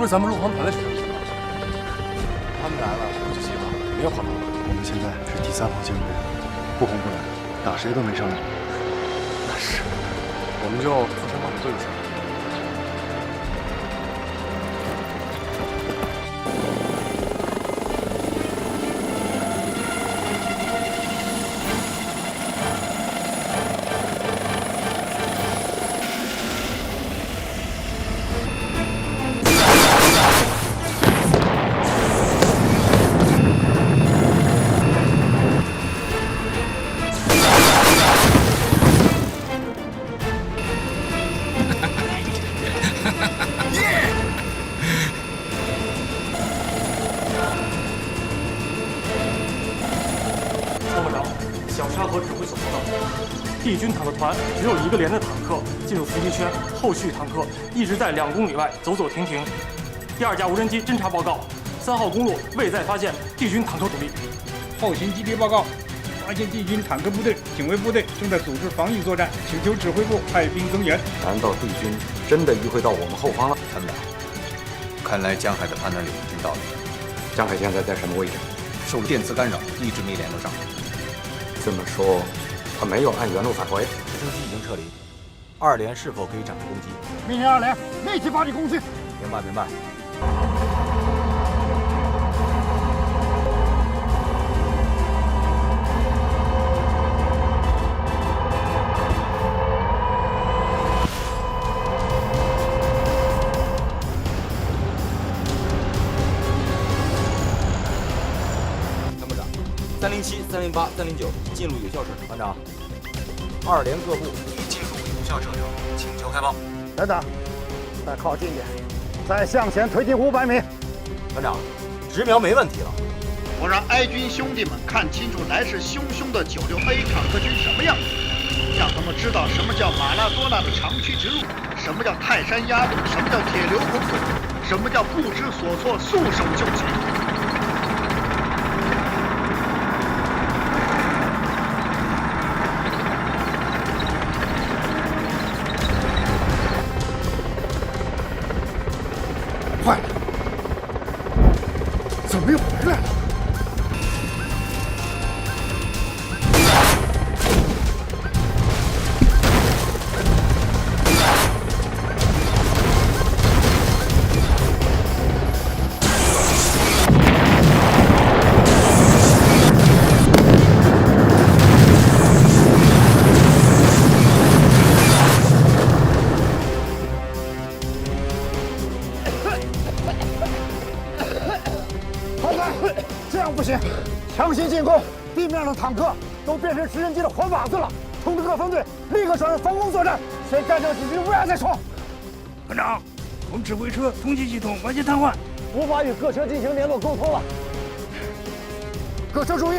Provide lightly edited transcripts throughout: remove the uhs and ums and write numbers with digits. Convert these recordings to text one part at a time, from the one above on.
是咱们陆航团的直升机吗？他们来了，我就急了，没有跑到。我们现在是第3号舰队，不攻不拦，打谁都没商量。那是，我们就出声帮你对一下。小沙河指挥所报道，帝军坦克团只有1个连的坦克进入伏击圈，后续坦克一直在2公里外走走停停。第2架无人机侦察报告，3号公路未再发现帝军坦克主力。后勤基地报告，发现帝军坦克部队、警卫部队正在组织防御作战，请求指挥部派兵增援。难道帝军真的迂回到我们后方了？参谋长，看来江海的判断力已经到了。江海现在在什么位置？受电磁干扰，一直没联络上。这么说，他没有按原路返回。直升机已经撤离，2连是否可以展开攻击？命令2连立即发起攻击。明白，明白。307、308、309进入有效射程。团长，2连各部已进入有效射程，请求开炮。等等，再靠近点，再向前推进500米。团长，直瞄没问题了。我让哀军兄弟们看清楚来势汹汹的96A 坦克军什么样子，让他们知道什么叫马拉多纳的长驱直入，什么叫泰山压路，什么叫铁流洪水，什么叫不知所措，束手就擒。坏了，怎么又回来了？这样不行，强行进攻，地面上的坦克都变成直升机的活靶子了。通知各分队立刻转入防空作战，先干掉几局乌鸦再说。团长，我们指挥车通信系统完全瘫痪，无法与各车进行联络沟通了。各车注意，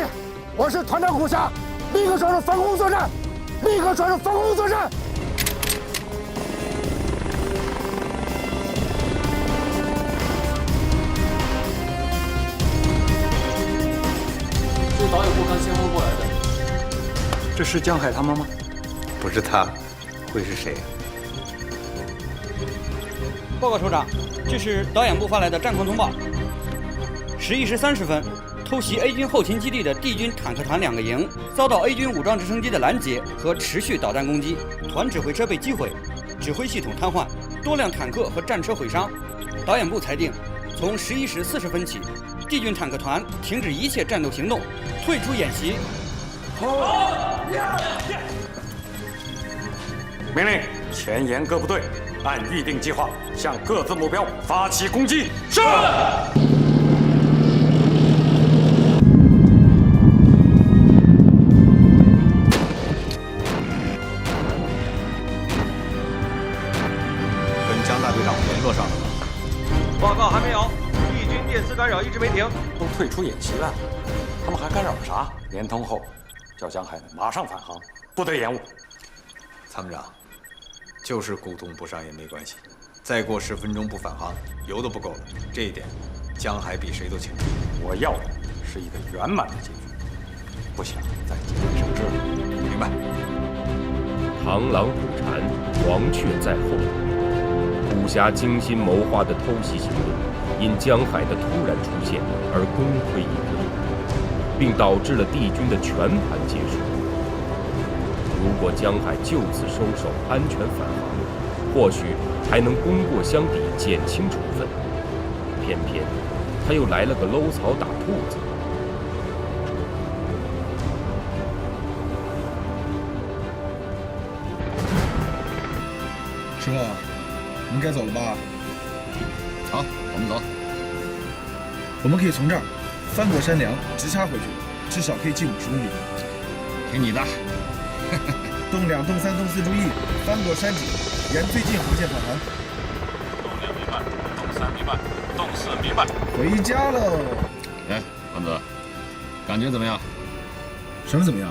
我是团长苦侠，立刻转入防空作战，立刻转入防空作战。是导演部刚先锋过来的。这是江海他们吗？不是他，会是谁？报告首长，这是导演部发来的战况通报。11时30分，偷袭 A 军后勤基地的帝军坦克团2个营遭到 A 军武装直升机的拦截和持续导弹攻击，团指挥车被击毁，指挥系统瘫痪，多辆坦克和战车毁伤。导演部裁定，从11时40分起，帝军坦克团停止一切战斗行动，退出演习。命令前沿各部队按预定计划向各自目标发起攻击。是。跟江大队长联络上了吗？报告还没有，敌军电磁干扰一直没停。都退出演习了，他们还干扰啥？联通后，叫江海马上返航，不得延误。参谋长，就是沟通不上也没关系，再过10分钟不返航，油都不够了。这一点，江海比谁都清楚。我要的是一个圆满的结局，不想再节外生枝了。明白。螳螂捕蝉，黄雀在后。虎侠精心谋划的偷袭行动，因江海的突然出现而功亏一篑，并导致了帝军的全盘结束。如果江海就此收手，安全返航，或许还能功过相抵，减轻处分。偏偏他又来了个搂草打兔子。师傅，我们该走了吧？好，我们走。我们可以从这儿翻过山梁，直插回去，至少可以进50公里。听你的。洞2、洞3、洞4注意，翻过山脊，沿最近航线返航。洞2明白，洞3明白，洞4明白。回家喽。哎，王子，感觉怎么样？什么怎么样？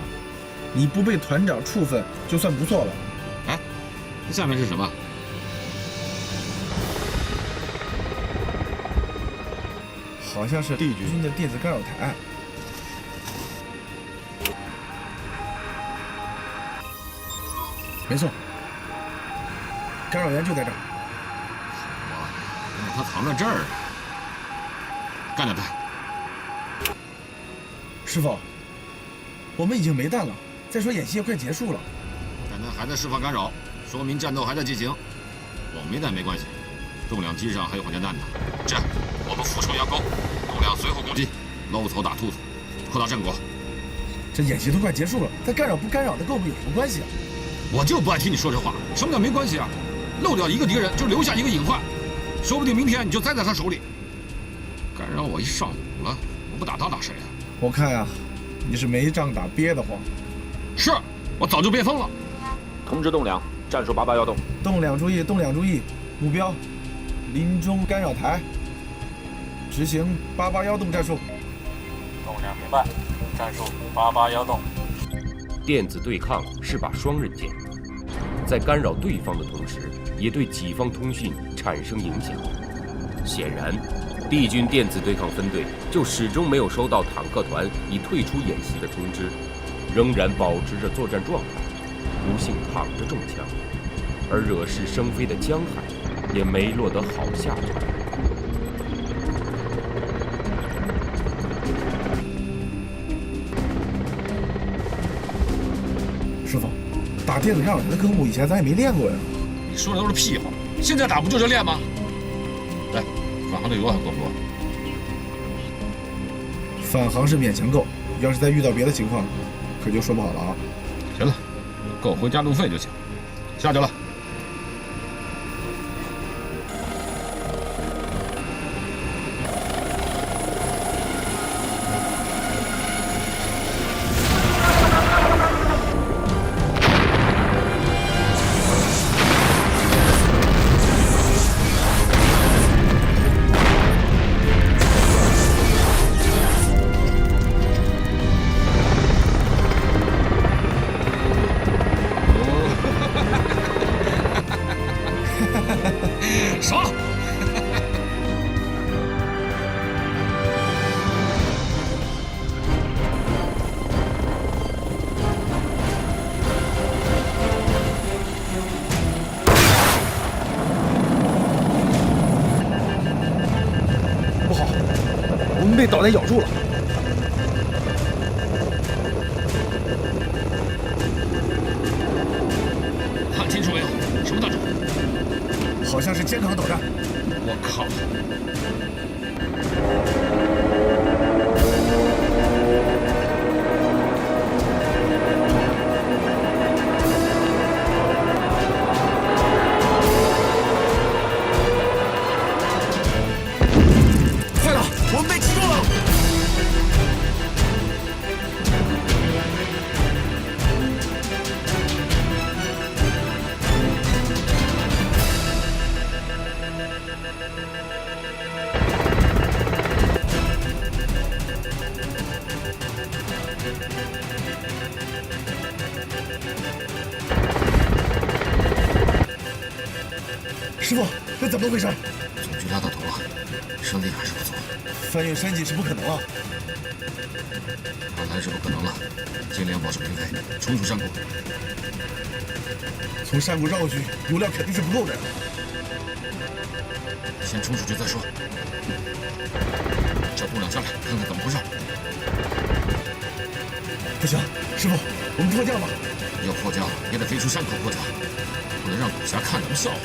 你不被团长处分就算不错了。哎，下面是什么？好像是帝军的电子干扰台。没错，干扰源就在这儿。原来他藏在这儿。干掉他！师傅，我们已经没弹了。再说演习也快结束了，但他还在释放干扰，说明战斗还在进行。我没弹没关系，洞2机上还有火箭弹呢。这样，我们俯冲佯攻，洞2随后攻击，搂草打兔子，扩大战果。这演习都快结束了，他干扰不干扰的跟我们有什么关系啊？我就不爱听你说这话。什么叫没关系啊？漏掉一个敌人就留下一个隐患，说不定明天你就栽在他手里。干扰我一上午了，我不打他打谁啊？我看啊，你是没仗打憋得慌。是，我早就憋疯了。通知洞2，战术88要洞。洞2注意，洞2注意，目标林中干扰台，执行88洞战术。洞2明白，战术88洞。电子对抗是把双刃剑，在干扰对方的同时，也对己方通讯产生影响。显然，帝军电子对抗分队就始终没有收到坦克团已退出演习的通知，仍然保持着作战状态，不幸躺着中枪，而惹是生非的江海也没落得好下场。师傅，打电子干扰台的科目以前咱也没练过呀。你说的都是屁话，现在打不就是练吗？来，返航的油还够不够？返航是勉强够，要是再遇到别的情况，可就说不好了啊。行了，够回家路费就行。下去了。爽！不好，我们被导弹咬住了。看清楚没有？什么弹种？好像是肩扛导弹。我靠！坏了，我们被击中了！师傅，这怎么回事？总局拉到头了，胜利还是不错。翻越山脊是不可能了。看来是不可能了，尽量保持平飞，冲出山谷。从山谷绕过去，油量肯定是不够的。先冲出去再说。叫栋梁下来，看看怎么回事。不行，师傅，我们迫降吧。要迫降也得飞出山口迫降，不能让董侠看咱们笑话。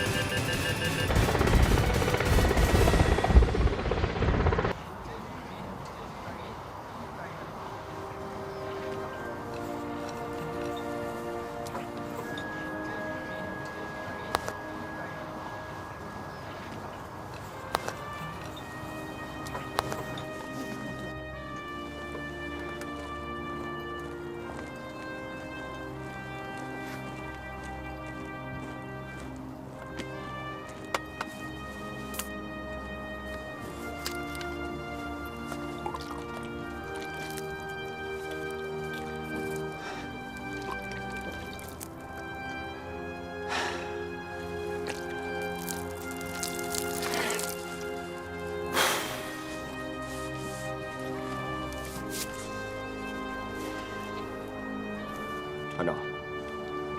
团长，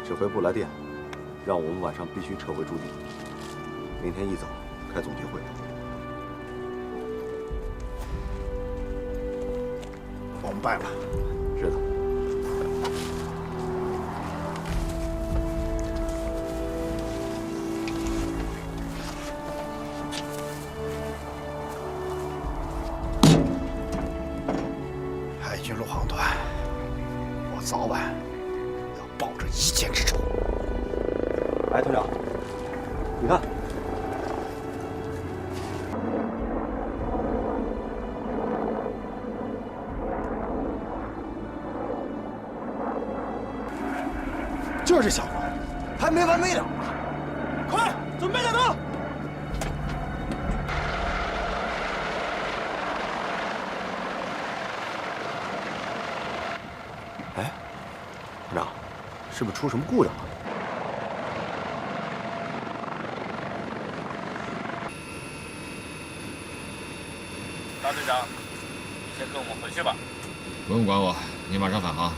指挥部来电，让我们晚上必须撤回驻地，明天一早开总结会。我们败了。是的。海军陆航团，我早晚要报这一箭之仇。哎，团长，你看，就是这小子，还没完没了呢！快，准备战斗！哎，团长，是不是出什么故障了？大队长，你先跟我们回去吧。不用管我，你马上返航，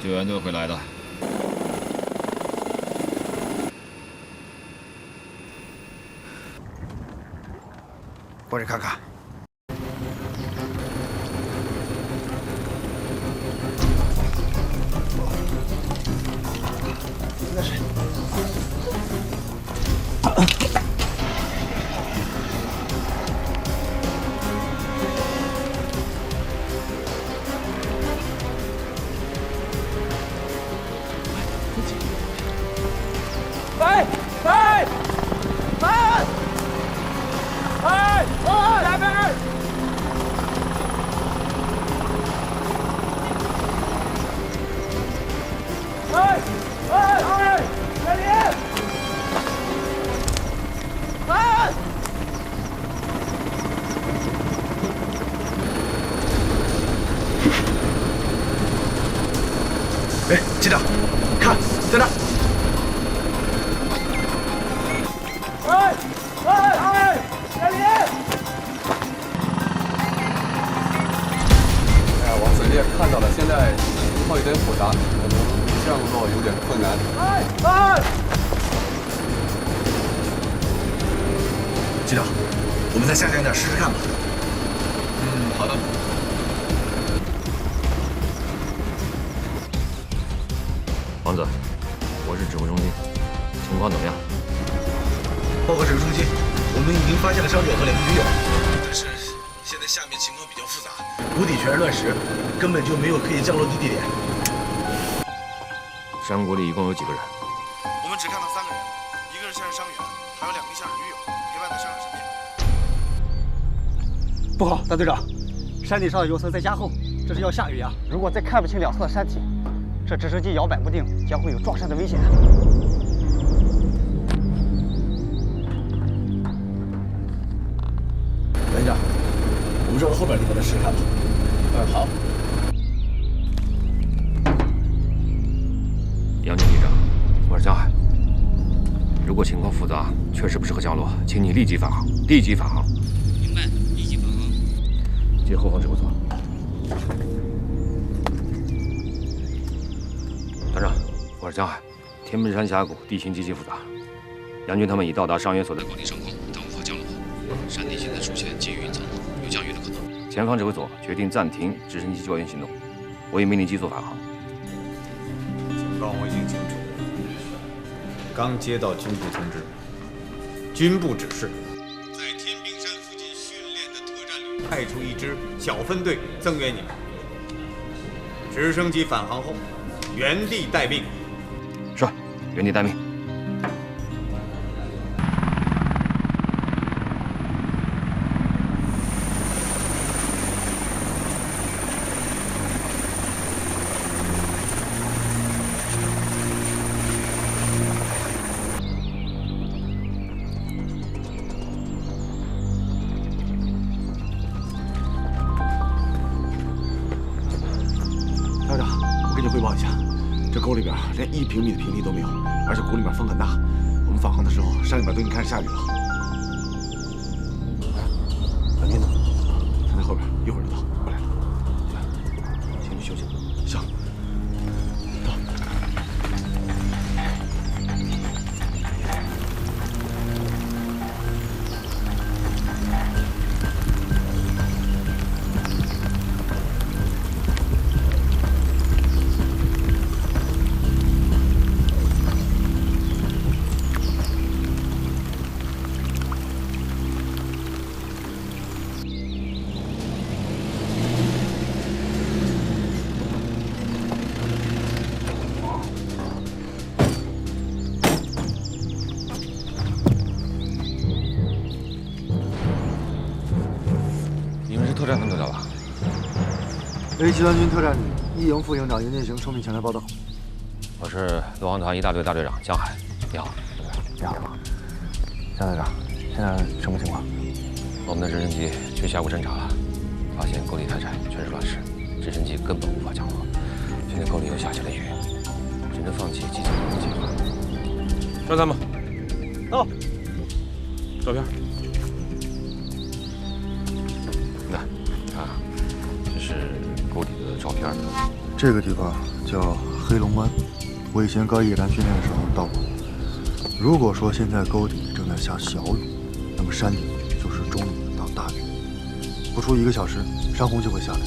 救援队会来的。过去看看。那是。飞飞飞！哎，来飞！哎，这里！哎！哎，机长，看，在那儿。这里！哎，往嘴列看到了，现在情况有点复杂，可能降落有点困难。机长，我们再下降点试试看吧。好的。王子，我是指挥中心，情况怎么样？报告指挥中心，我们已经发现了伤者和2名军友，但是现在下面情况比较复杂，谷底全是乱石，根本就没有可以降落的地点。山谷里一共有几个人？我们只看到3个人，一个是夏日伤员，还有2名夏日女友陪伴在伤者身边。不好，大队长，山顶上的油层在加厚，这是要下雨呀！如果再看不清两侧的山体，这直升机摇摆不定，将会有撞山的危险。连长，我们绕后边地方再试试看吧。好。杨军队长，我是江海。如果情况复杂，确实不适合降落，请你立即返航，立即返航。明白，立即返航。接后方指挥所。团长，我是江海。天门山峡谷地形极其复杂，杨军他们已到达伤员所在高地上空，但无法降落。山地现在出现积雨云层，有降雨的可能。前方指挥所决定暂停直升机救援行动，我已命令机组返航。情况我已经清楚，刚接到军部通知，军部指示，在天平山附近训练的特战旅派出一支小分队增援你们。直升机返航后，原地待命。是，原地待命。团长，我给你汇报一下，这沟里边连1平米的平地都没有，而且谷里面风很大。我们返航的时候，山里边都已经开始下雨了。蓝军呢？他在后边，一会儿就到。过来了，先去休息。行。到。特战分队的吧 ？A 集团军特战旅一营副营长严建行受命前来报道。我是陆航团1大队大队长江海，你好。你好，江队长，现在什么情况？我们的直升机去峡谷侦察了，发现沟里太窄，全是乱石，直升机根本无法降落。现在沟里又下起了雨，只能放弃机降落的计划。张参谋，到。照片。这是沟底的照片。这个地方叫黑龙湾，我以前高野战训练的时候到过。如果说现在沟底正在下小雨，那么山顶就是中雨到大雨，不出1个小时，山洪就会下来，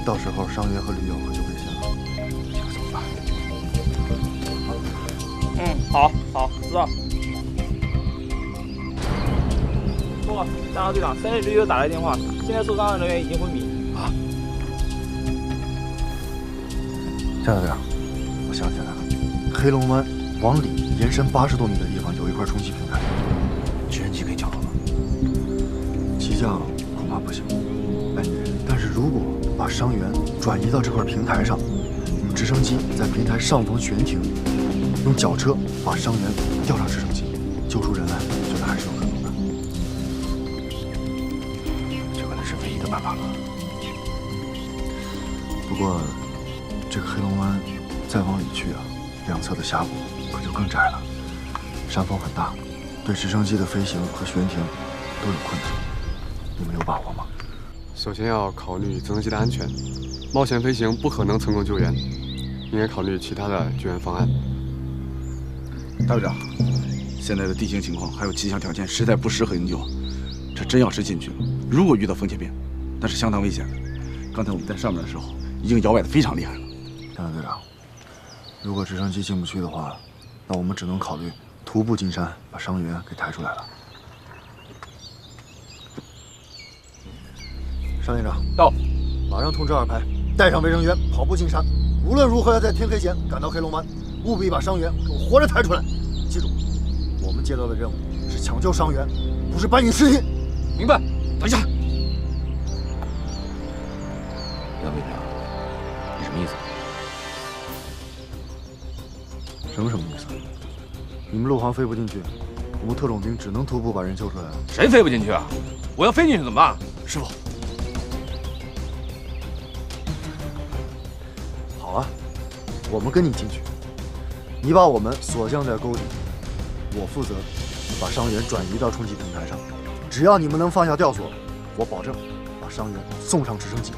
到时候伤员和驴友可就危险了。这可怎么办？好，知道。报告，江河队长，3位驴友打来电话，现在受伤的人员已经昏迷。啊！江队长，我想起来了，黑龙湾往里延伸80多米的地方有一块冲击平台，直升机可以降落吗？急降恐怕不行。哎，但是如果把伤员转移到这块平台上，你们直升机在平台上方悬停，用绞车把伤员吊上直升机，救出人来，我觉得还是有可能的。这可能是唯一的办法了。不过，这个黑龙湾再往里去啊，两侧的峡谷可就更窄了，山风很大，对直升机的飞行和悬停都有困难。你们有把握吗？首先要考虑直升机的安全，冒险飞行不可能成功救援，应该考虑其他的救援方案。大队长，现在的地形情况还有气象条件实在不适合营救，这真要是进去了，如果遇到风切变，那是相当危险的。刚才我们在上面的时候，已经摇摆得非常厉害了。张队长，如果直升机进不去的话，那我们只能考虑徒步进山，把伤员给抬出来了。商连长到，马上通知2排，带上卫生员跑步进山，无论如何要在天黑前赶到黑龙湾，务必把伤员给我活着抬出来。记住，我们接到的任务是抢救伤员，不是搬运尸体。明白。等一下，杨队长，你什么意思？什么意思？你们陆航飞不进去，我们特种兵只能徒步把人救出来了。谁飞不进去啊？我要飞进去怎么办？师傅。好啊，我们跟你进去，你把我们锁降在沟底，我负责把伤员转移到冲击平台上。只要你们能放下吊索，我保证把伤员送上直升机。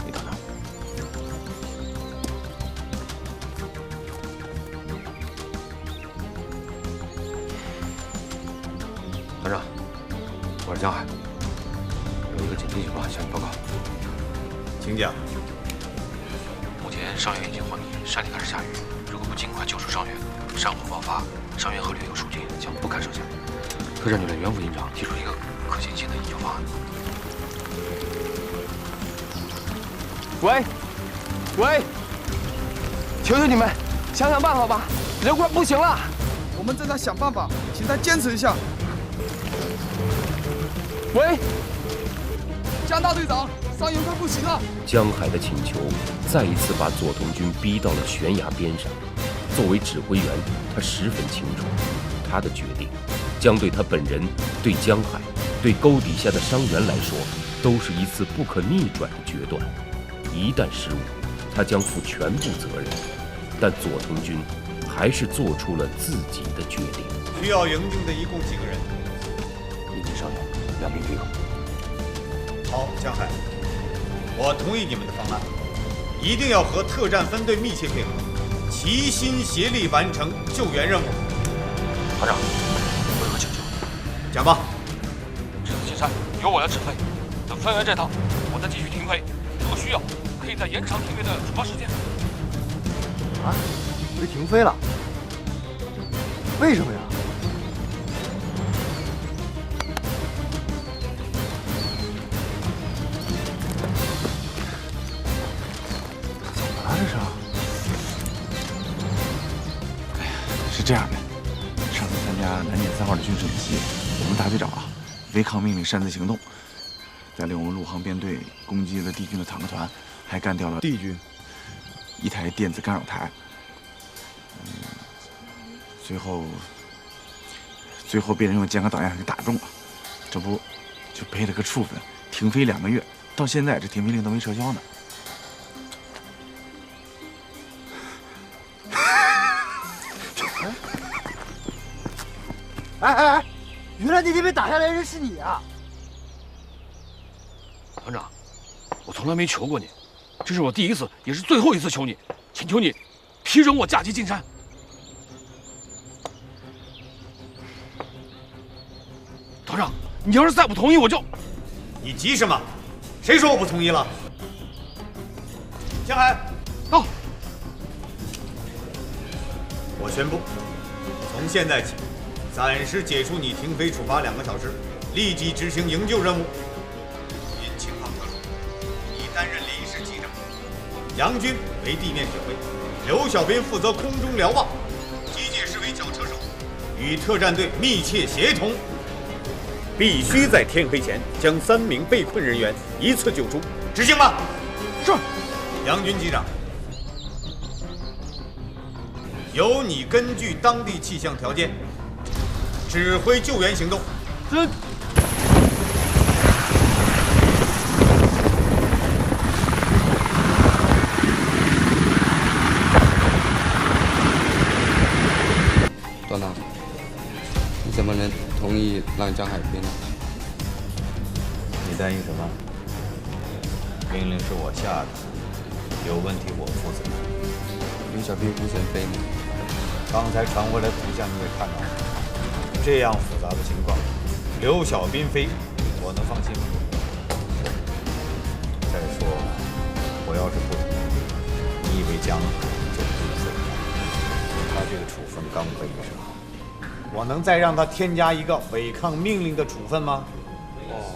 你等等，团长，我是江海，有一个紧急情况向你报告。请讲。目前伤员已经昏迷，山里开始下雨，如果不尽快救出伤员，山洪爆发，伤员和旅游疏浚将不堪设想。特战队的袁副营长提出一个可行性的营救方案。喂，求求你们想想办法吧，人快不行了。我们正在想办法，请再坚持一下。喂，江大队长，伤员快不行了。江海的请求再一次把左童军逼到了悬崖边上。作为指挥员，他十分清楚，他的决定将对他本人、对江海、对沟底下的伤员来说，都是一次不可逆转的决断。一旦失误，他将负全部责任。但左童军还是做出了自己的决定。需要营救的一共几个人？1名伤员，2名队友。好，江海，我同意你们的方案，一定要和特战分队密切配合，齐心协力完成救援任务。团长，我有个请求。讲吧。这次进山由我来指挥，等分完这趟，我再继续停飞。如果需要，可以再延长停飞的出发时间。啊，被停飞了？为什么呀？怎么了这是？哎呀，是这样的，上次参加南检3号的军事演习，我们大队长违抗命令擅自行动，带领我们陆航编队攻击了敌军的坦克团，还干掉了敌军一台电子干扰台。最后被人用健康导弹给打中了，这不就背了个处分，停飞2个月，到现在这停飞令都没撤销呢。哎，原来那天被打下来的人是你啊！团长，我从来没求过你，这是我第一次，也是最后一次求你，请求你批准我假期进山。团长，你要是再不同意，我就……你急什么？谁说我不同意了？江海，到。我宣布，从现在起，暂时解除你停飞处罚2个小时，立即执行营救任务。因情况特殊，你担任临时机长，杨军为地面指挥，刘小斌负责空中瞭望，机械师为绞车手，与特战队密切协同。必须在天黑前将3名被困人员一次救出，执行吧。是。杨军机长，由你根据当地气象条件指挥救援行动。是。段长，你怎么能同意让江海飞呢？你担心什么？命令是我下的，有问题我负责。刘小兵无神飞吗？刚才传回来图像你也看到了，这样复杂的情况，刘小斌飞，我能放心吗？再说，我要是不同意，你以为江海就不会飞？他这个处分刚可以上，我能再让他添加一个违抗命令的处分吗？哦，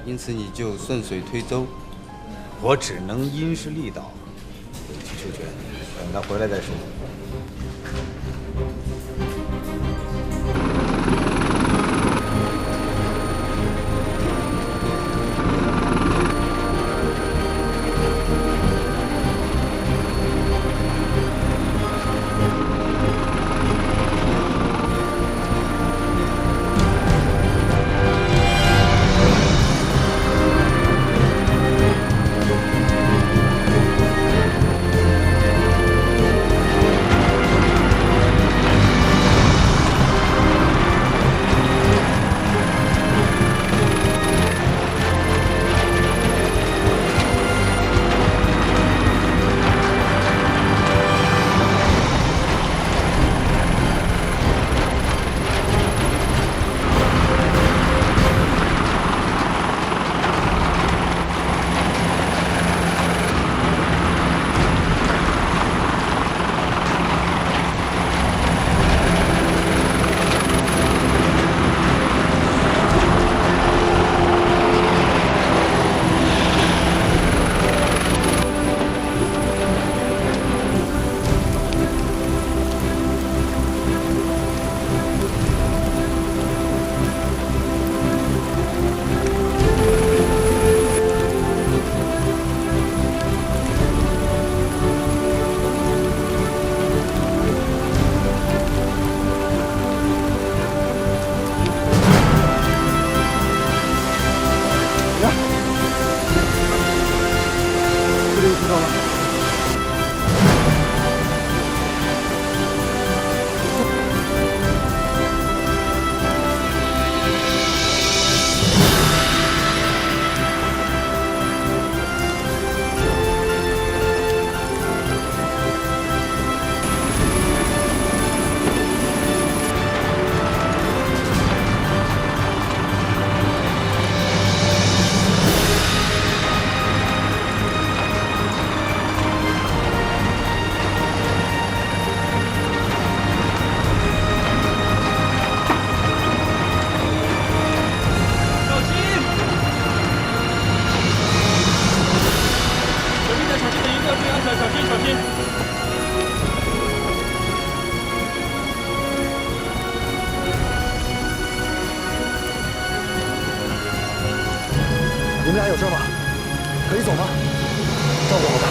因此你就顺水推舟。我只能因势利导，委曲求全，等他回来再说。知道了。你们俩有事吗？可以走吗？照顾好他。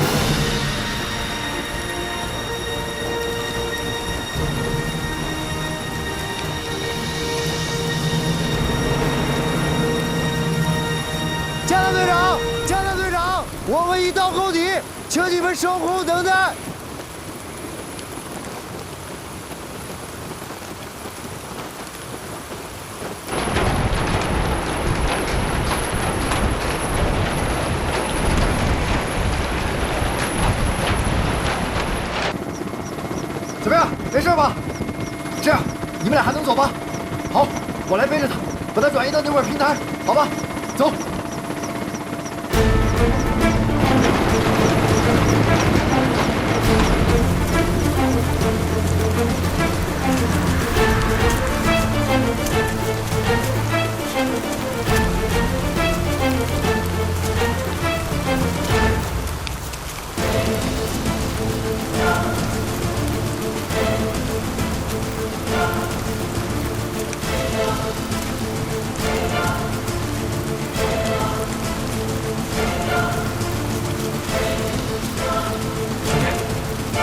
江南队长，江南队长，我们已到沟底，请你们守候等待。怎么样？没事吧？这样，你们俩还能走吧？好，我来背着他，把他转移到那块平台，好吧？走。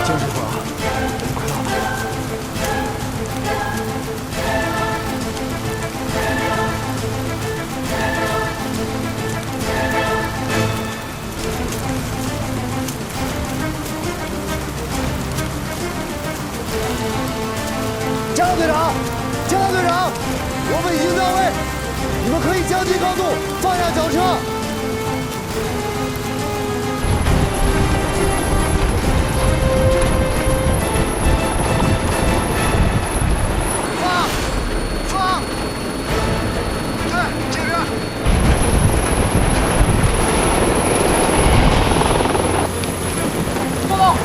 坚持住啊！我们快到了。江南队长，江南队长，我们已经到位，你们可以降低高度，放下脚车。放！对，这边。报告。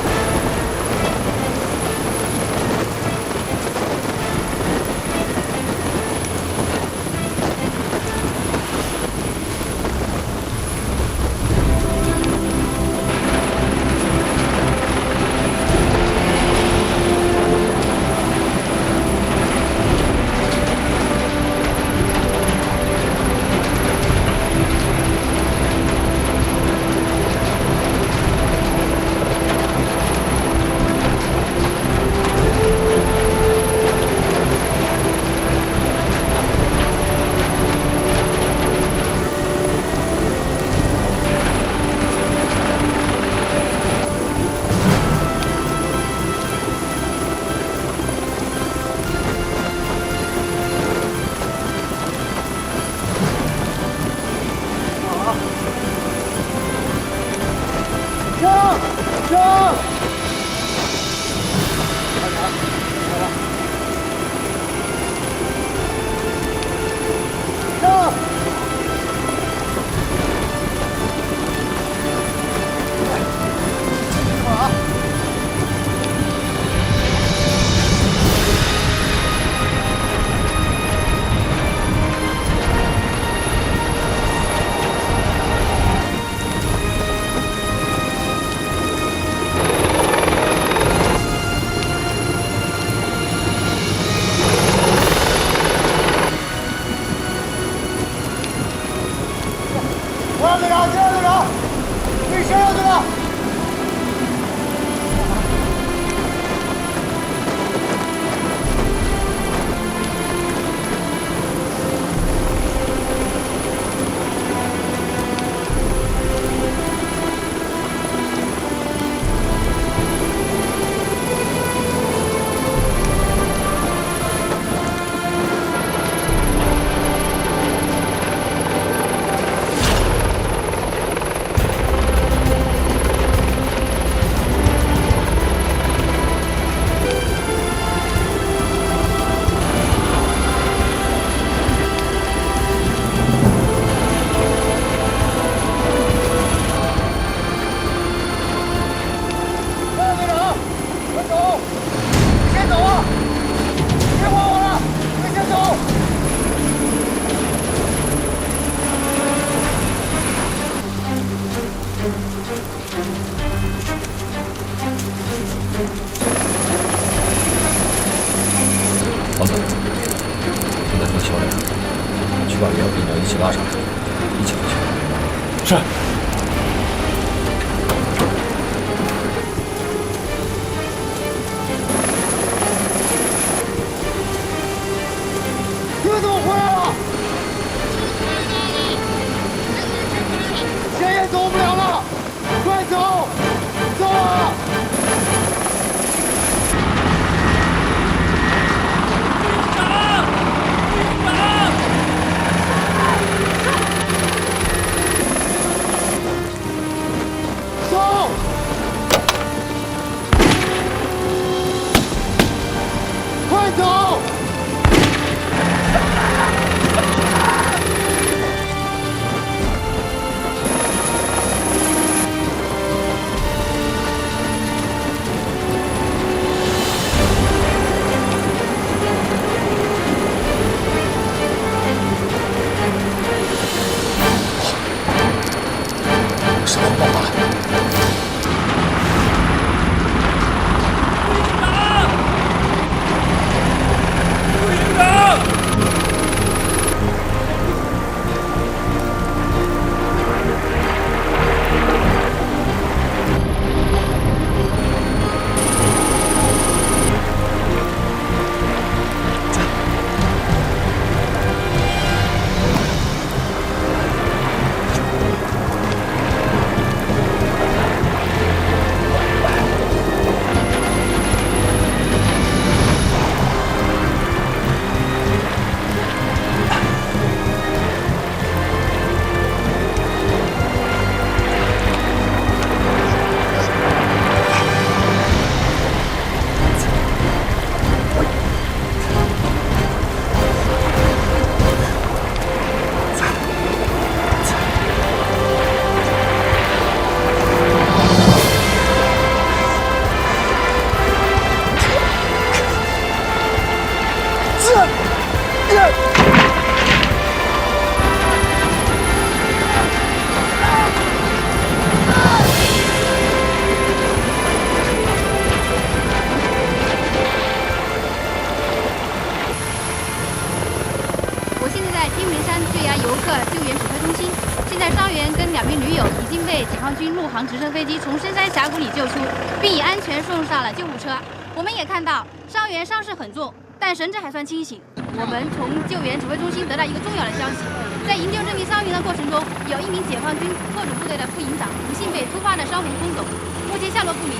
军陆航直升飞机从深山峡谷里救出，并已安全送上了救护车。我们也看到伤员伤势很重，但神志还算清醒。我们从救援指挥中心得到一个重要的消息，在营救这名伤员的过程中，有一名解放军特种部队的副营长不幸被突发的伤洪冲走，目前下落不明。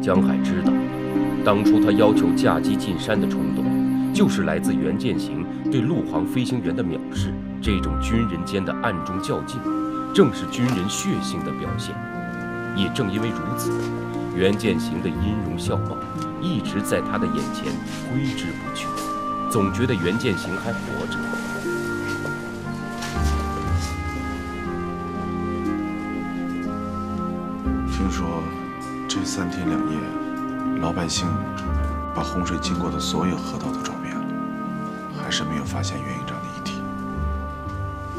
江海知道，当初他要求驾机进山的冲动，就是来自袁践行对陆航飞行员的藐视。这种军人间的暗中较劲，正是军人血性的表现。也正因为如此，袁践行的音容笑貌一直在他的眼前挥之不去，总觉得袁践行还活着。听说这3天2夜，老百姓把洪水经过的所有河道都找遍了，还是没有发现袁营长的遗体。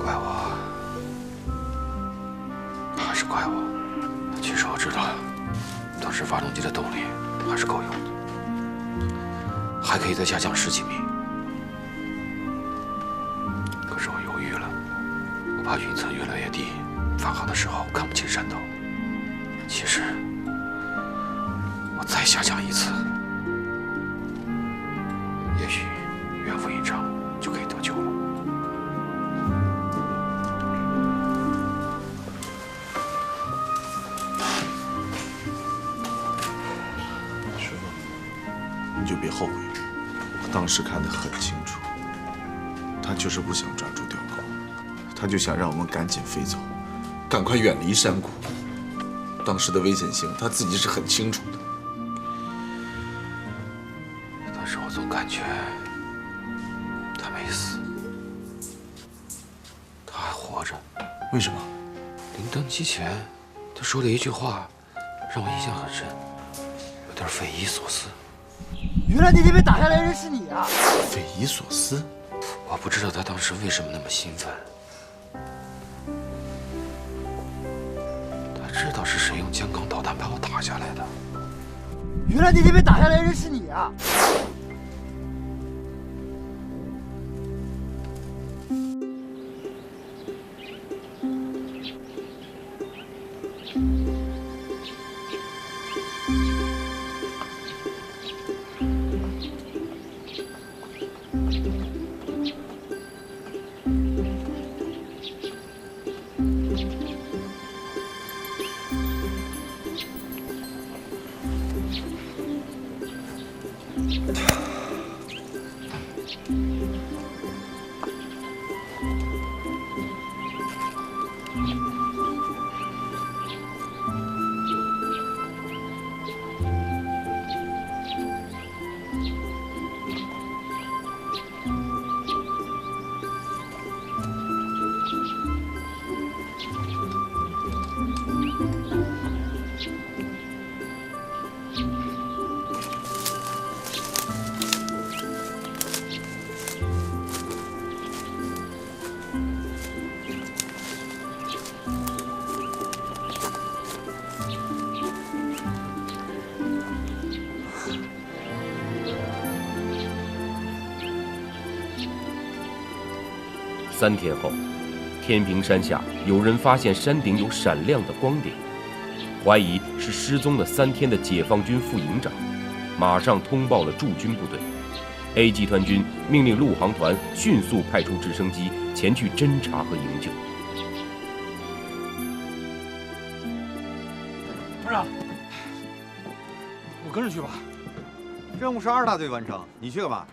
怪我，还是怪我。其实我知道，当时发动机的动力还是够用的，还可以再下降10几米。可是我犹豫了，我怕云层越来越低，返航的时候看不清山头。其实，我再下降一次，也许袁副营长就可以得救了。师傅，你就别后悔了。我当时看得很清楚，他就是不想抓住吊钩，他就想让我们赶紧飞走，赶快远离山谷。当时的危险性，他自己是很清楚的。但是我总感觉他没死，他还活着。为什么？临登机前，他说了一句话，让我印象很深，有点匪夷所思。原来那天被打下来的人是你啊！匪夷所思？我不知道他当时为什么那么兴奋。知道是谁用江钢导弹把我打下来的。原来那天被打下来的人是你啊！3天后，天平山下有人发现山顶有闪亮的光点，怀疑是失踪了3天的解放军副营长，马上通报了驻军部队。A 集团军命令陆航团迅速派出直升机前去侦察和营救。团长，我跟着去吧。任务是2大队完成，你去干嘛？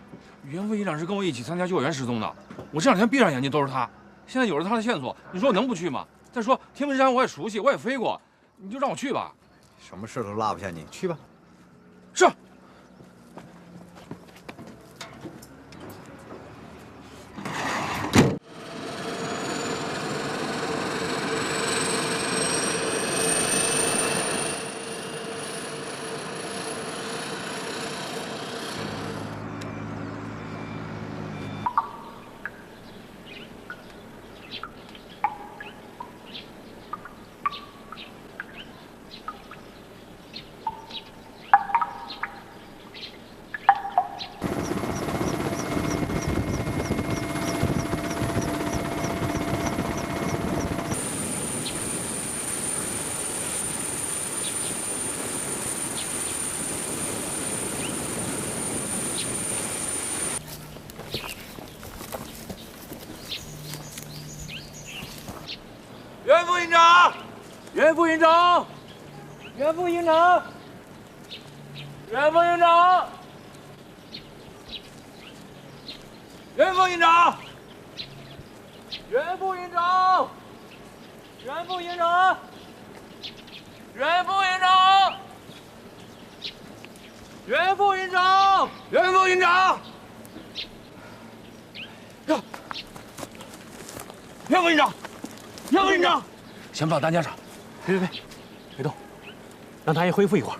袁副营长是跟我一起参加救援失踪的，我这2天闭上眼睛都是他。现在有了他的线索，你说我能不去吗？再说天门山我也熟悉，我也飞过，你就让我去吧。什么事都落不下你，去吧。是。营长，袁副营长，袁副营长，袁副营长，袁副营长，袁副营长，袁副营长，袁副营长，袁副营长，袁副营长，呀，袁副营长，袁副营长，先不到担架上，别动，让他也恢复一会儿。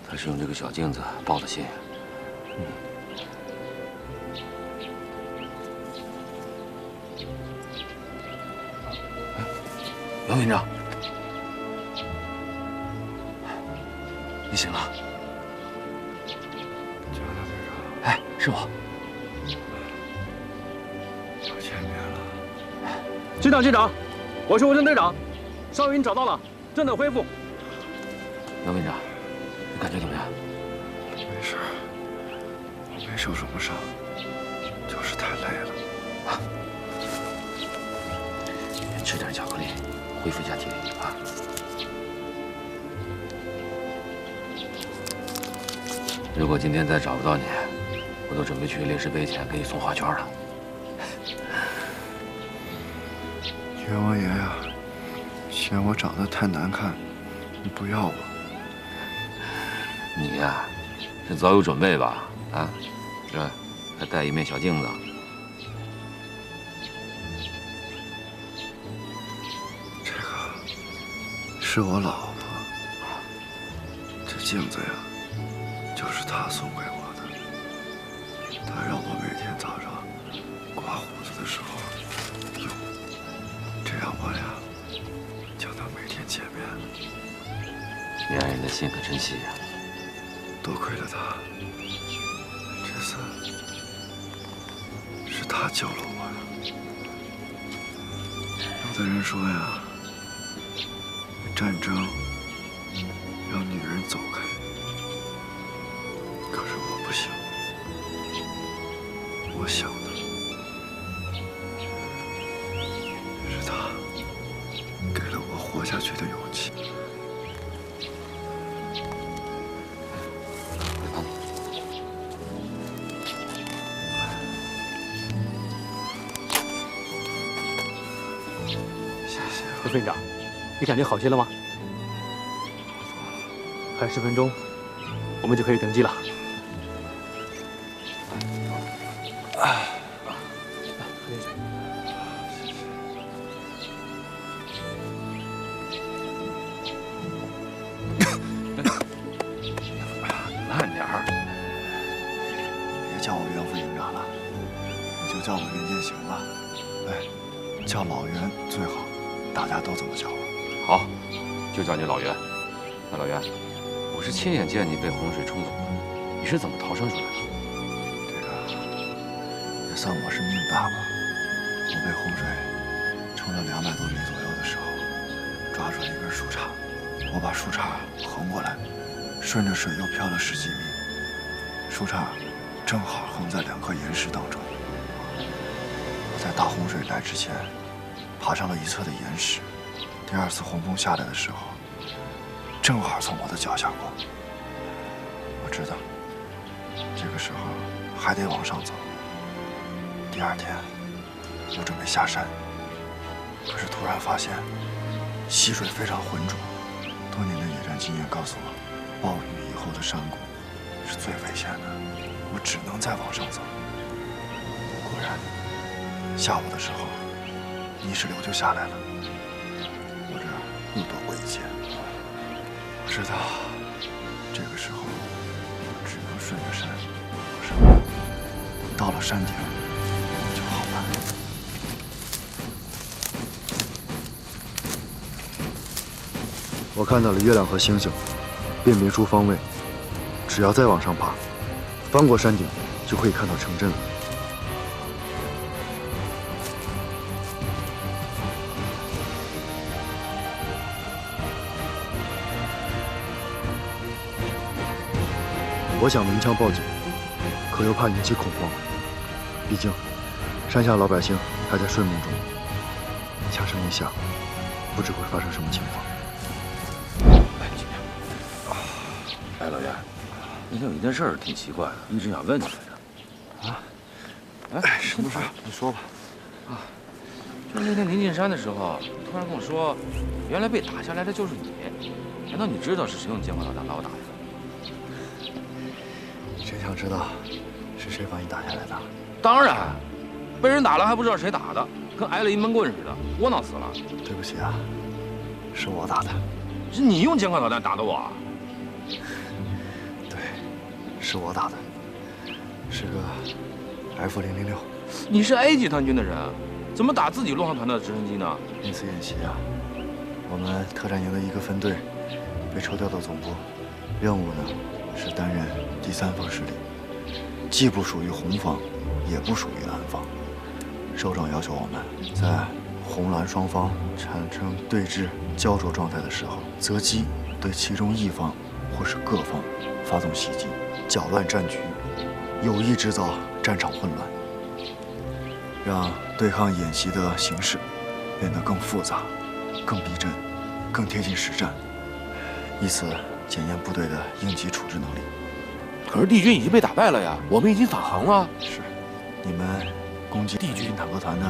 他是用这个小镜子报的信。袁副营长，你醒了？哎，是我。又见面了。军长，我是吴征队长，伤员找到了，正在恢复。袁副营长，你感觉怎么样？没事，我没受什么伤，就是太累了。吃点巧克力，恢复一下体力啊。如果今天再找不到你，我都准备去烈士碑前给你送花圈了。阎王爷呀，嫌我长得太难看，你不要我。你呀，是早有准备吧？啊，是吧？还带一面小镜子。这个是我老婆，这镜子呀，就是她送给我的。她让我每天早上刮胡子的时候用，这样我俩就能每天见面。你爱人的心可真细呀。多亏了他，这次是他救了我呀。有的人说呀，战争让女人走开，可是我不行，我想的是他给了我活下去的勇气。副营长，你感觉好些了吗？还有10分钟，我们就可以登机了。慢点儿，别叫我袁副营长了，你就叫我袁建行吧。哎，叫老袁最好。大家都这么叫我。好，就叫你老袁。那老袁，我是亲眼见你被洪水冲走的，你是怎么逃生出来的？这个也算我是命大吧。我被洪水冲了200多米左右的时候，抓住了一根树杈，我把树杈横过来，顺着水又漂了10几米，树杈正好横在2颗岩石当中。我在大洪水来之前爬上了一侧的岩石，第2次洪峰下来的时候，正好从我的脚下过。我知道，这个时候还得往上走。第2天，我准备下山，可是突然发现溪水非常浑浊。多年的野战经验告诉我，暴雨以后的山谷是最危险的，我只能再往上走。果然，下午的时候，泥石流就下来了，我这又躲过一劫。我知道，这个时候只能顺着山往上。到了山顶就好办。我看到了月亮和星星，辨别出方位，只要再往上爬，翻过山顶，就可以看到城镇了。我想鸣枪报警，可又怕引起恐慌。毕竟，山下老百姓还在睡梦中，枪声一响，不知会发生什么情况。哎，老严，那天有一件事挺奇怪的，一直想问你来着。啊？哎，什么事？你说吧。啊，就是那天临近山的时候，你突然跟我说，原来被打下来的就是你。难道你知道是谁用监控导弹把我打的？真想知道是谁把你打下来的？当然，被人打了还不知道谁打的，跟挨了一闷棍似的，窝囊死了。对不起啊，是我打的。是你用监控导弹打的我啊？对，是我打的，是个 F-006。你是 A 集团军的人，怎么打自己陆航团的直升机呢？那次演习啊，我们特战营的一个分队被抽调到总部，任务呢是担任第三方势力，既不属于红方，也不属于蓝方。首长要求我们在红蓝双方产生对峙焦灼状态的时候，择机对其中一方或是各方发动袭击，搅乱战局，有意制造战场混乱，让对抗演习的形势变得更复杂、更逼真、更贴近实战，以此检验部队的应急处置能力。可是帝军已经被打败了呀，我们已经返航了。是，你们攻击帝军坦克团的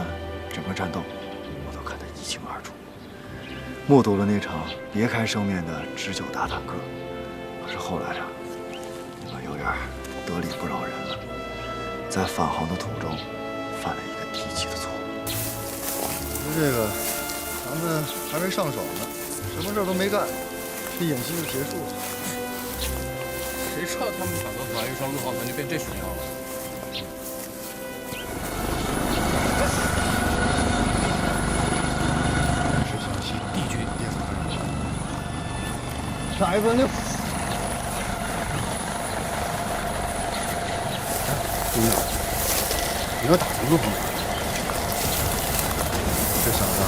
整个战斗，我都看得一清二楚，目睹了那场别开生面的持久大坦克。可是后来啊，你们有点得理不饶人了，在返航的途中犯了一个低级的错误。说这个，咱们还没上手呢，什么事都没干，这演习就结束了。谁知道他们坦克团一上陆航团就变这熊样了？是消息，帝军电子干扰。上F-6。军长，你要打不陆航团，这场仗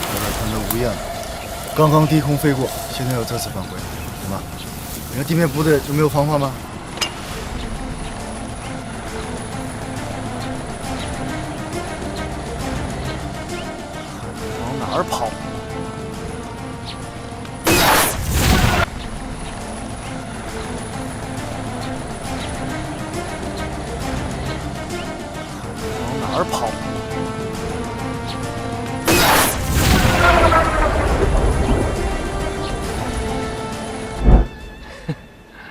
有点贪得无厌了。刚刚低空飞过，现在又再次返回，怎么？你看地面部队就没有防范吗？往哪儿跑？往哪儿跑？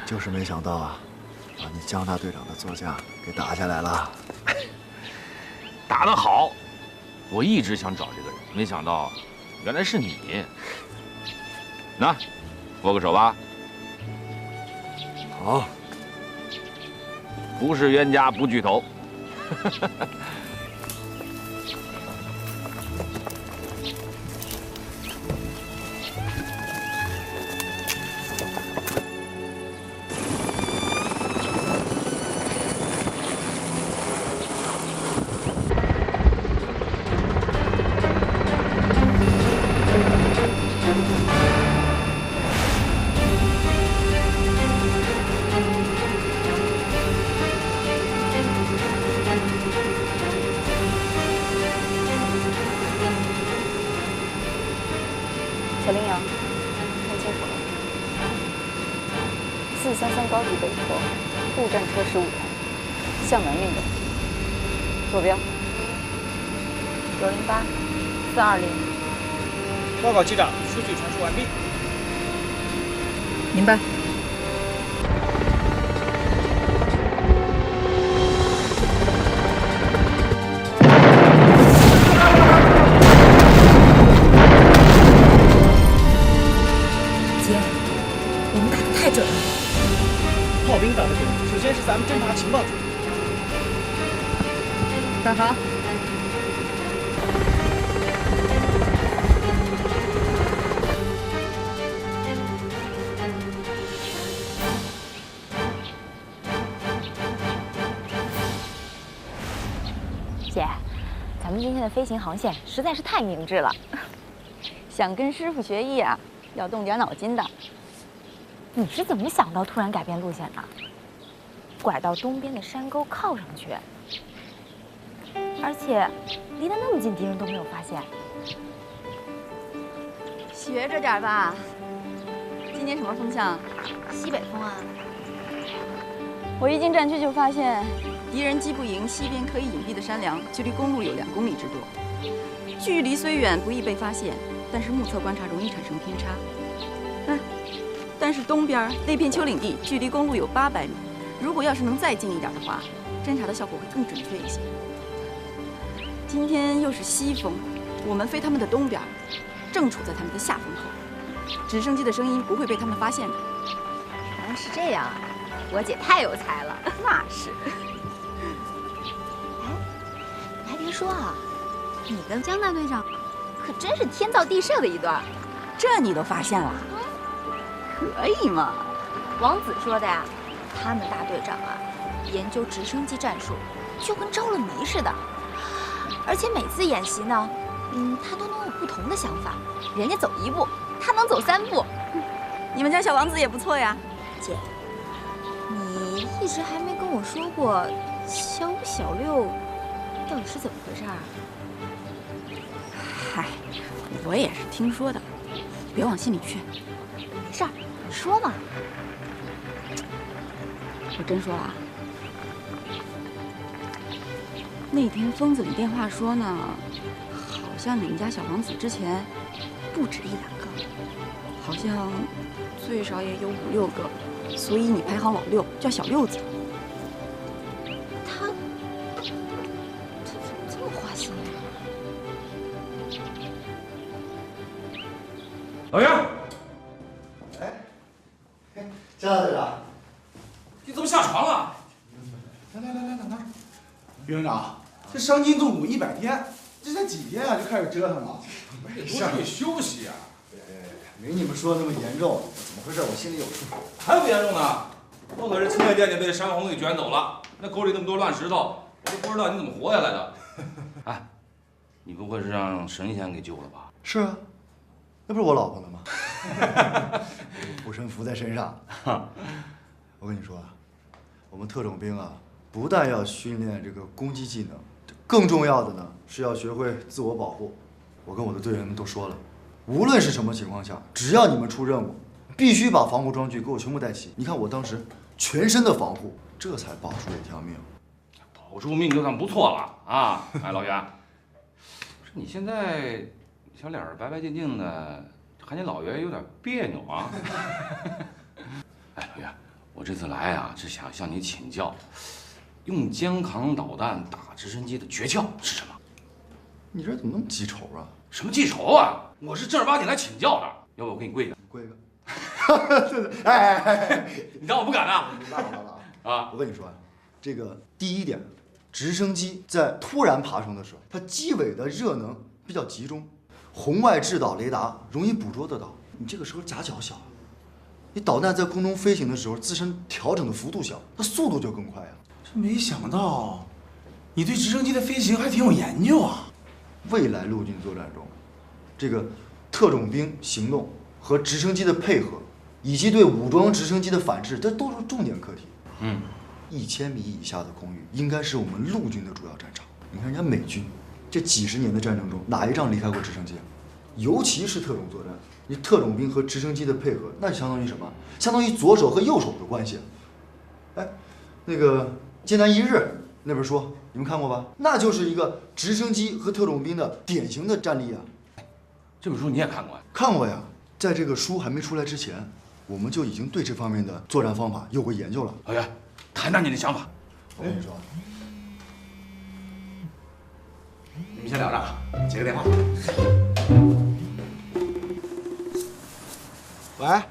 就是没想到啊，把你江大队长的座驾给打下来了。打得好，我一直想找这个人，没想到原来是你。那，握个手吧。好。不是冤家不聚头。小羚羊，看清楚了，433高地北侧，步战车15台，向南运动。坐标908-420。报告机长，数据传输完毕。明白。炮兵打得准，首先是咱们侦察情报组。干好。姐，咱们今天的飞行航线实在是太明智了。想跟师傅学艺啊，要动点脑筋的。你是怎么想到突然改变路线的？拐到东边的山沟靠上去，而且离得那么近，敌人都没有发现。学着点吧。今年什么风向？西北风啊。我一进战区就发现，敌人击不赢西边可以隐蔽的山梁，距离公路有2公里之多。距离虽远，不易被发现，但是目测观察容易产生偏差。但是东边那片丘陵地距离公路有800米，如果要是能再近一点的话，侦察的效果会更准确一些。今天又是西风，我们飞他们的东边，正处在他们的下风口，直升机的声音不会被他们发现的。原来是这样啊！我姐太有才了。那是。哎，你还别说啊，你跟江大队长可真是天造地设的一对儿。这你都发现了？可以嘛？王子说的呀，他们大队长啊，研究直升机战术，就跟着了迷似的。而且每次演习呢，他都能有不同的想法。人家走1步，他能走3步。你们家小王子也不错呀，姐。你一直还没跟我说过，小5、小6到底是怎么回事啊？嗨，我也是听说的，别往心里去。没事儿，你说嘛。我真说了啊。那天疯子里电话说呢，好像你们家小王子之前不止1、2个，好像最少也有5、6个，所以你排行老6，叫小六子。他怎么这么花心啊？老杨，江大队长，你怎么下床了？来，余营长，这伤筋动骨100天，这才几天啊就开始折腾了？没事，多休息呀。没你们说的那么严重，怎么回事？我心里有数。还不严重呢，我可是亲眼见见被山洪给卷走了，那沟里那么多乱石头，我都不知道你怎么活下来的。哎，你不会是让神仙给救了吧？是啊，那不是我老婆了吗？护身符在身上。我跟你说啊，我们特种兵啊，不但要训练这个攻击技能，更重要的呢是要学会自我保护。我跟我的队员们都说了，无论是什么情况下，只要你们出任务，必须把防护装具给我全部带齐。你看我当时全身的防护，这才保住了一条命。保住命就算不错了啊！哎，老袁，不是你现在小脸白白净净的，喊你老袁有点别扭啊。哎，老袁，我这次来啊，是想向你请教，用肩扛导弹打直升机的诀窍是什么？你这怎么那么记仇啊？什么记仇啊？我是正儿八经来请教的，要不我给你跪一个？跪一个。哎，你当我不敢啊？拉啊！我跟你说啊，这个第一点，直升机在突然爬升的时候，它机尾的热能比较集中，红外制导雷达容易捕捉得到。你这个时候夹角小，你导弹在空中飞行的时候，自身调整的幅度小，它速度就更快啊。这没想到，你对直升机的飞行还挺有研究啊。未来陆军作战中，这个特种兵行动和直升机的配合，以及对武装直升机的反制，这都是重点课题。1000米以下的空域应该是我们陆军的主要战场。你看人家美军，这几十年的战争中，哪一仗离开过直升机啊？尤其是特种作战，你特种兵和直升机的配合，那就相当于什么？相当于左手和右手的关系。哎，那个《艰难一日》那本书你们看过吧？那就是一个直升机和特种兵的典型的战例啊。这本书你也看过呀？看过呀，在这个书还没出来之前，我们就已经对这方面的作战方法有过研究了。老袁，谈谈你的想法。我跟你说，你们先聊着，接个电话。喂，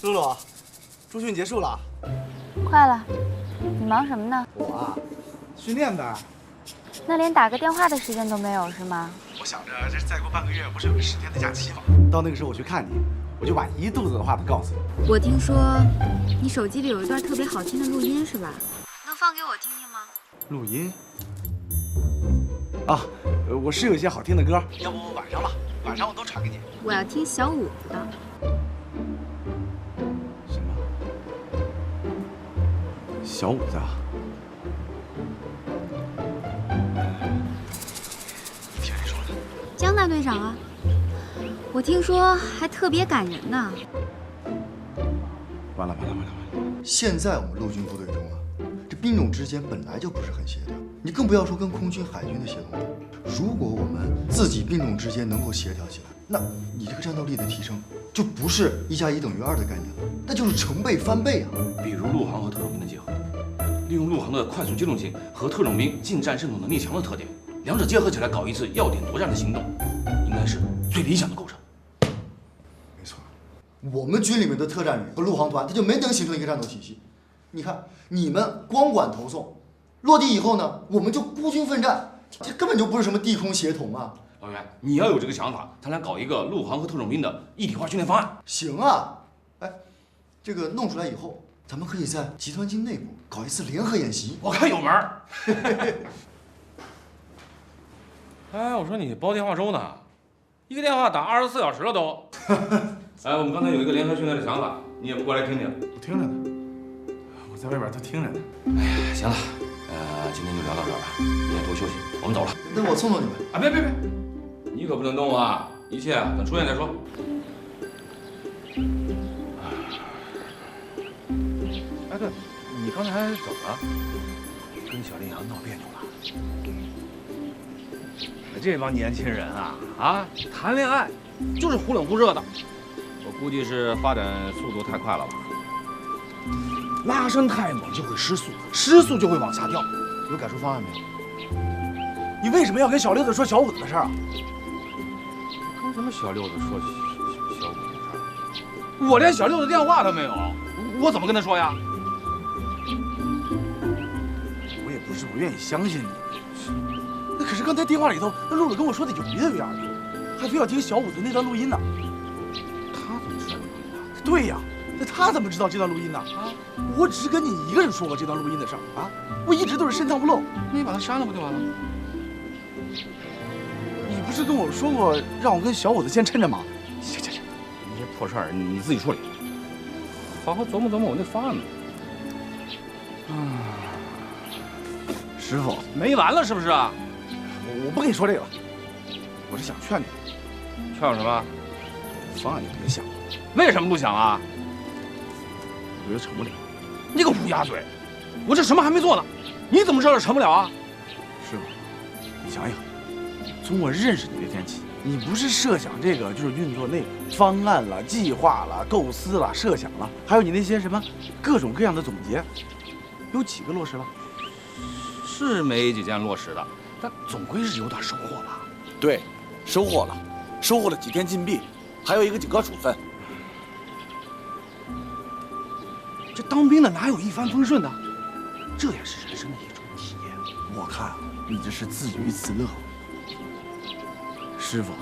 露露，驻训结束了。快了，你忙什么呢？我啊，训练呗。那连打个电话的时间都没有是吗？我想着这再过半个月不是有个10天的假期吗？到那个时候我去看你，我就把一肚子的话都告诉你。我听说你手机里有一段特别好听的录音是吧？能放给我听听吗？录音？啊，我是有一些好听的歌，要不晚上吧，晚上我都传给你。我要听小五的。小小五子啊。听谁说的？江大队长啊，我听说还特别感人呢。完了！现在我们陆军部队中啊，这兵种之间本来就不是很协调，你更不要说跟空军、海军的协同了。如果我们自己兵种之间能够协调起来，那你这个战斗力的提升就不是1+1等于2的概念了，那就是成倍翻倍啊！比如陆航和特种兵的结合，利用陆航的快速机动性和特种兵近战渗透能力强的特点，两者结合起来搞一次要点夺占的行动，应该是最理想的构成。没错，我们军里面的特战旅和陆航团，它就没能形成一个战斗体系。你看，你们光管投送，落地以后呢，我们就孤军奋战，这根本就不是什么地空协同啊！老袁，你要有这个想法，咱俩搞一个陆航和特种兵的一体化训练方案。行啊，哎，这个弄出来以后，咱们可以在集团军内部搞一次联合演习。我看有门儿。哎，我说你煲电话粥呢，一个电话打24小时了都。哎，我们刚才有一个联合训练的想法，你也不过来听听？我听着呢，我在外边都听着呢。哎呀，行了，今天就聊到这儿吧，你也多休息，我们走了。那我送送你们啊！别，你可不能动啊！一切等出院再说。哎，对，你刚才怎么了？跟小林阳闹别扭了？这帮年轻人啊，谈恋爱就是忽冷忽热的，我估计是发展速度太快了吧。拉伸太猛就会失速，失速就会往下掉。有改出方案没有？你为什么要跟小六子说小五子的事儿啊？跟什么小六子说小五子的事儿？我连小六子电话都没有，我怎么跟他说呀？我也不是不愿意相信你，那可是刚才电话里头，那露露跟我说的有模有样的，还非要听小五子那段录音呢。他怎么知道录音的？对呀，那他怎么知道这段录音呢？啊，我只是跟你一个人说过这段录音的事儿啊，我一直都是深藏不露。那你把他删了不就完了？你不是跟我说过让我跟小五子先抻着吗？行，你这破事儿你自己处理，好好琢磨琢磨我那方案吧。师傅，没完了是不是啊？我不跟你说这个了，我是想劝你。劝我什么？方案就别想了。为什么不想啊？我觉得成不了。你个乌鸦嘴！我这什么还没做呢，你怎么知道成不了啊？师傅，你想想，从我认识你那天起，你不是设想这个就是运作那个方案了、计划了、构思了、设想了，还有你那些什么各种各样的总结，有几个落实了？是没几件落实的，但总归是有点收获吧？对，收获了几天禁闭，还有一个警告处分。这当兵的哪有一帆风顺的？这也是人生的一种体验。我看你这是自娱自乐。师傅，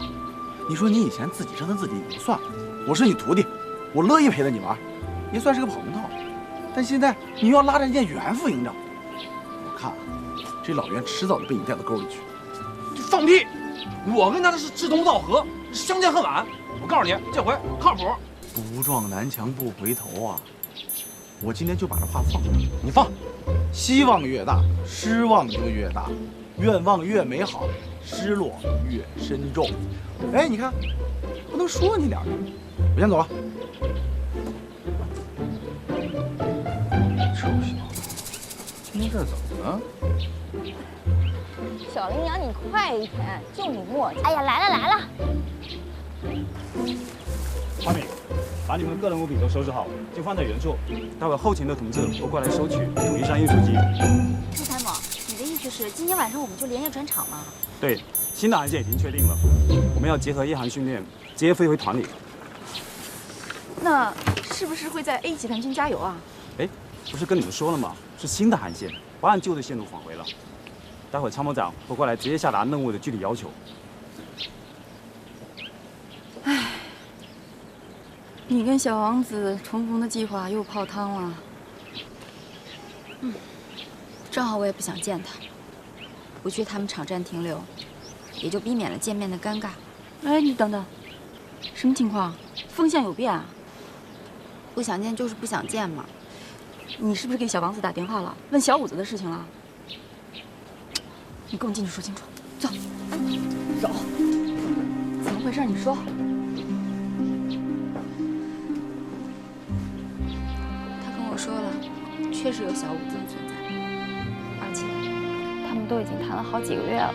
你说你以前自己折腾自己也就算了，我是你徒弟，我乐意陪着你玩，也算是个跑龙套。但现在你又要拉着人家袁副营长，我看这老袁迟早得被你带到沟里去。你放屁！我跟他是志同道合，相见恨晚。我告诉你，这回靠谱。不撞南墙不回头啊！我今天就把这话放这儿，你放。希望越大，失望就越大；愿望越美好，失落越深重。哎，你看，不能说你俩，我先走了。臭小子，今天这怎么了？小羚羊，你快一点，就你磨叽。哎呀，来了。花米，把你们的个人物品都收拾好，就放在原处。待会后勤的同志会过来收取，统一上运输机。陆参谋，你的意思是今天晚上我们就连夜转场吗？对，新的航线已经确定了，我们要结合夜航训练，直接飞回团里。那是不是会在 A 集团军加油啊？哎，不是跟你们说了吗？是新的航线，不按旧的线路返回了。待会参谋长会过来直接下达任务的具体要求。唉，你跟小王子重逢的计划又泡汤了。正好我也不想见他，不去他们场站停留，也就避免了见面的尴尬。哎，你等等，什么情况？风向有变啊？不想见就是不想见嘛。你是不是给小王子打电话了？问小五子的事情了？你跟我进去说清楚。走，走。怎么回事？你说。他跟我说了，确实有小五子的存在，而且他们都已经谈了好几个月了。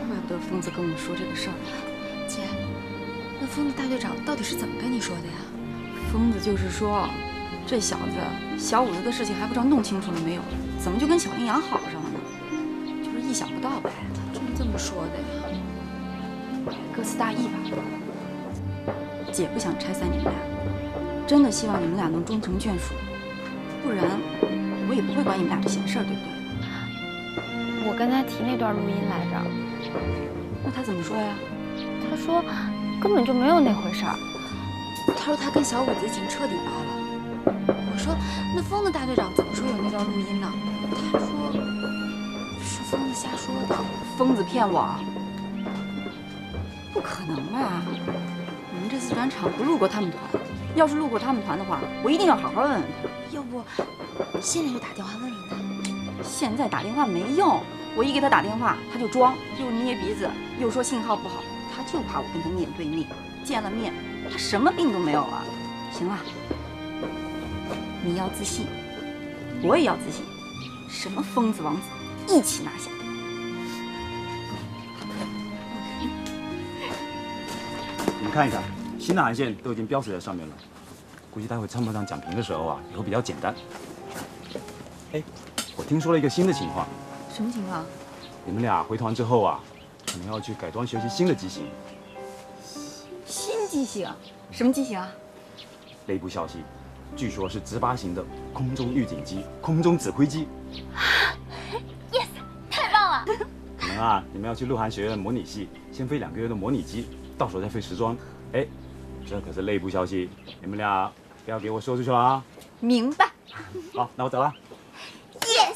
怪不得疯子跟我说这个事儿。姐，那疯子大队长到底是怎么跟你说的呀？疯子就是说，这小子小五子的事情还不知道弄清楚了没有，怎么就跟小阴阳好上了呢？就是意想不到呗。他真这么说的呀？各司大意吧。姐不想拆散你们俩，真的希望你们俩能终成眷属，不然我也不会管你们俩这闲事儿，对不对？我跟他提那段录音来着。那他怎么说呀？他说根本就没有那回事儿。他说他跟小五子已经彻底掰了。我说那疯子大队长怎么说有那段录音呢？他说是疯子瞎说的。疯子骗我？不可能吧？我们这次转场不路过他们团，要是路过他们团的话，我一定要好好问问他。要不现在就打电话问问他？现在打电话没用，我一给他打电话，他就装，又捏鼻子，又说信号不好，他就怕我跟他面对面，见了面他什么病都没有了。行了，你要自信，我也要自信，什么疯子王子一起拿下。你们看一看，新的航线都已经标识在上面了，估计待会参谋长讲评的时候啊，也会比较简单。哎，我听说了一个新的情况。什么情况？你们俩回团之后啊，可能要去改装学习新的机型。新机型？什么机型啊？内部消息，据说是直8型的空中预警机、空中指挥机。Yes， 太棒了！可能啊，你们要去陆航学院模拟系，先飞2个月的模拟机，到时候再飞实装。哎，这可是内部消息，你们俩不要给我说出去了啊！明白。好，那我走了。Yes。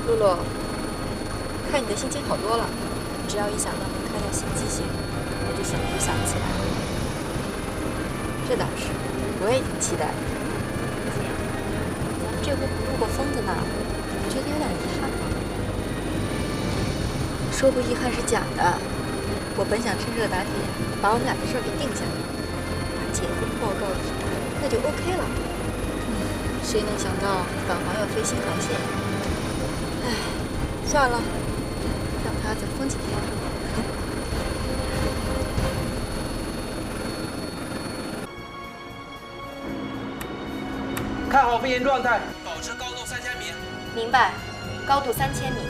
露露，看你的心情好多了。只要一想到能开到新机型，我就什么都想不起来了。这倒是，我也挺期待的。姐，咱们这回不路过疯子那儿，你觉得有点遗憾吗？说不遗憾是假的。我本想趁热打铁，把我们俩的事儿给定下来，把结婚报告一出，那就 OK 了。谁能想到返航要飞新航线？唉，算了，让他再疯几天。看好飞行状态，保持高度3000米。明白，高度3000米。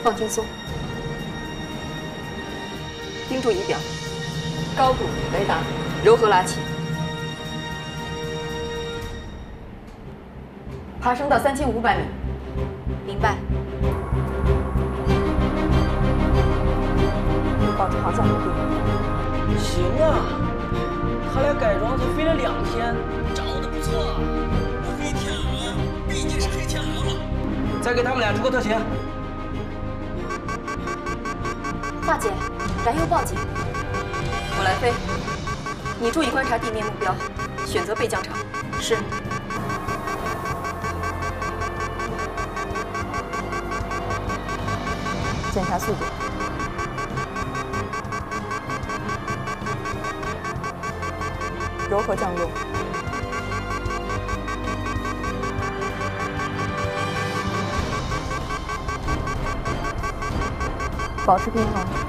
放轻松，盯住仪表，高度、雷达柔和拉起，爬升到3500米。明白。保持航向稳定。行啊，他俩改装才飞了2天，掌握的不错啊。黑天鹅毕竟是黑天鹅嘛。再给他们俩出个特勤。大姐，燃油报警。我来飞，你注意观察地面目标，选择备降场。是。检查速度。柔和降落。保持平衡。